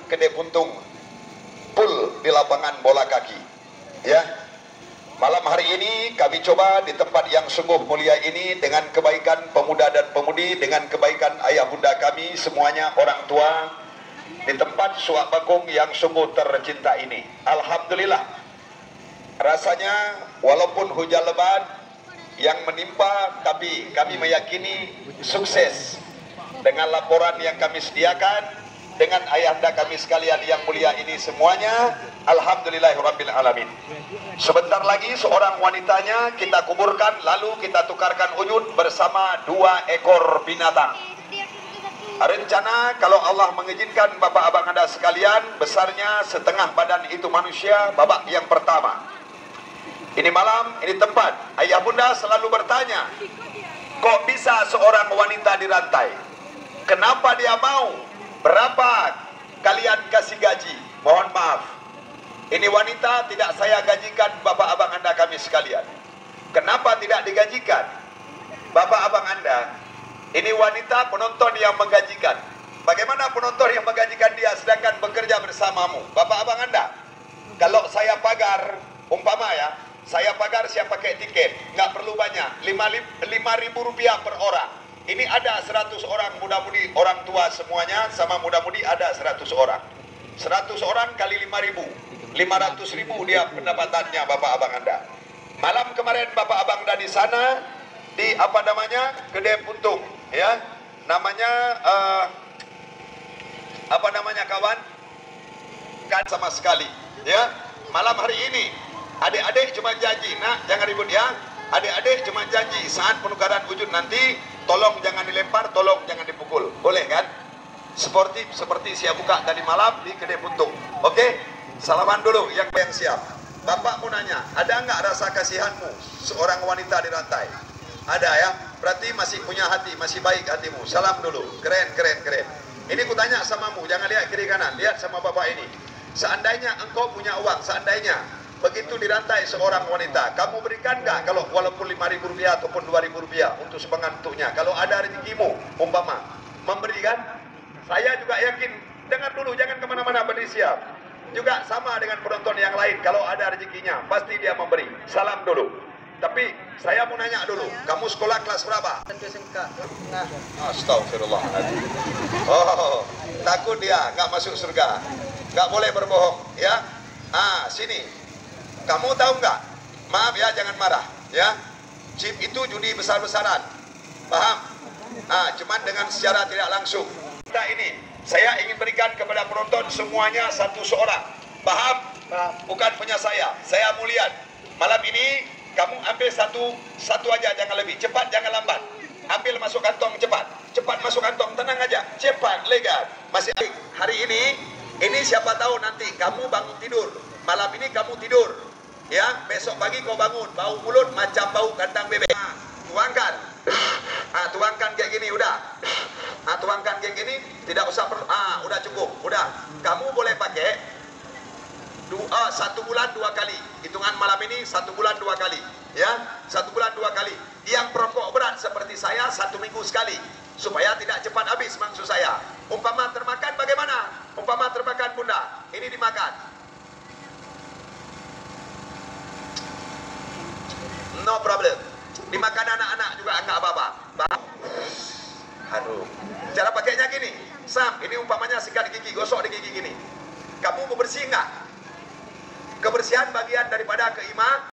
Kedai Puntung Pool di lapangan bola kaki. Ya, malam hari ini kami coba di tempat yang sungguh mulia ini dengan kebaikan pemuda dan pemudi, dengan kebaikan ayah bunda kami semuanya orang tua, di tempat Suak Bakung yang sungguh tercinta ini. Alhamdulillah, rasanya walaupun hujan lebat yang menimpa, tapi kami meyakini sukses dengan laporan yang kami sediakan dengan ayahanda kami sekalian yang mulia ini semuanya. Alhamdulillahirabbil alamin. Sebentar lagi seorang wanitanya kita kuburkan, lalu kita tukarkan wujud bersama 2 ekor binatang. Rencana kalau Allah mengizinkan Bapak Abang Anda sekalian, besarnya setengah badan itu manusia, babak yang pertama. Ini malam, ini tempat ayah bunda selalu bertanya, kok bisa seorang wanita dirantai? Kenapa dia mau? Berapa kalian kasih gaji? Mohon maaf, ini wanita tidak saya gajikan Bapak Abang Anda kami sekalian. Kenapa tidak digajikan? Bapak Abang Anda, ini wanita penonton yang menggajikan. Bagaimana penonton yang menggajikan dia sedangkan bekerja bersamamu? Bapak Abang Anda, kalau saya pagar, umpama ya, saya pagar saya pakai tiket, nggak perlu banyak, 5.000 rupiah per orang. Ini ada 100 orang muda-mudi, orang tua semuanya sama muda-mudi ada 100 orang. 100 orang kali 5.000, 500.000 dia pendapatannya Bapak Abang Anda. Malam kemarin Bapak Abang Anda di sana, di apa namanya, Kedai Puntung, ya, namanya apa namanya kawan? Kan sama sekali, ya. Malam hari ini, adik-adik cuma janji, nak jangan ribut ya. Adik-adik cuma janji saat penukaran wujud nanti, tolong jangan dilempar, tolong jangan dipukul. Boleh kan? Seperti saya buka tadi malam di Kedai Puntung. Oke? Salaman dulu yang siap. Bapak mau nanya, ada nggak rasa kasihanmu seorang wanita dirantai? Ada ya? Berarti masih punya hati, masih baik hatimu. Salam dulu. Keren, keren, keren. Ini kutanya samamu, jangan lihat kiri kanan, lihat sama bapak ini. Seandainya engkau punya uang, seandainya begitu dirantai seorang wanita, kamu berikan nggak kalau walaupun 5.000 rupiah ataupun 2.000 rupiah untuk sepengan untuknya? Kalau ada rezekimu, umpama memberikan, saya juga yakin. Dengar dulu, jangan kemana-mana, berdiri siap. Juga sama dengan penonton yang lain, kalau ada rezekinya pasti dia memberi. Salam dulu. Tapi saya mau nanya dulu, kamu sekolah kelas berapa? Astagfirullahaladzim. Oh, takut dia nggak masuk surga, nggak boleh berbohong, ya. Sini. Kamu tahu nggak? Maaf ya, jangan marah, ya. Chip itu judi besar-besaran, paham? Cuman dengan secara tidak langsung. Kita ini, saya ingin berikan kepada penonton semuanya seorang, paham? Bukan punya saya mau lihat. Malam ini kamu ambil satu aja, jangan lebih. Cepat, jangan lambat. Ambil masuk kantong cepat, cepat masuk kantong, tenang aja, cepat, legal. Masih hari ini siapa tahu nanti kamu bangun tidur, malam ini kamu tidur. Ya, besok pagi kau bangun, bau mulut macam bau kandang bebek. Tuangkan. Tuangkan kayak gini, udah. Tuangkan kayak gini, tidak usah perlu. Udah cukup, udah. Kamu boleh pakai 1 bulan 2 kali. Hitungan malam ini 1 bulan 2 kali. Ya, 1 bulan 2 kali. Yang perokok berat seperti saya 1 minggu sekali. Supaya tidak cepat habis maksud saya. Umpama termakan bagaimana? Umpama termakan bunda, ini dimakan. No problem. Dimakan anak-anak juga enggak apa-apa. Aduh. Cara pakainya gini. Sam, ini umpamanya sikat di gigi, gosok di gigi gini. Kamu mau bersih enggak? Kebersihan bagian daripada keimanan.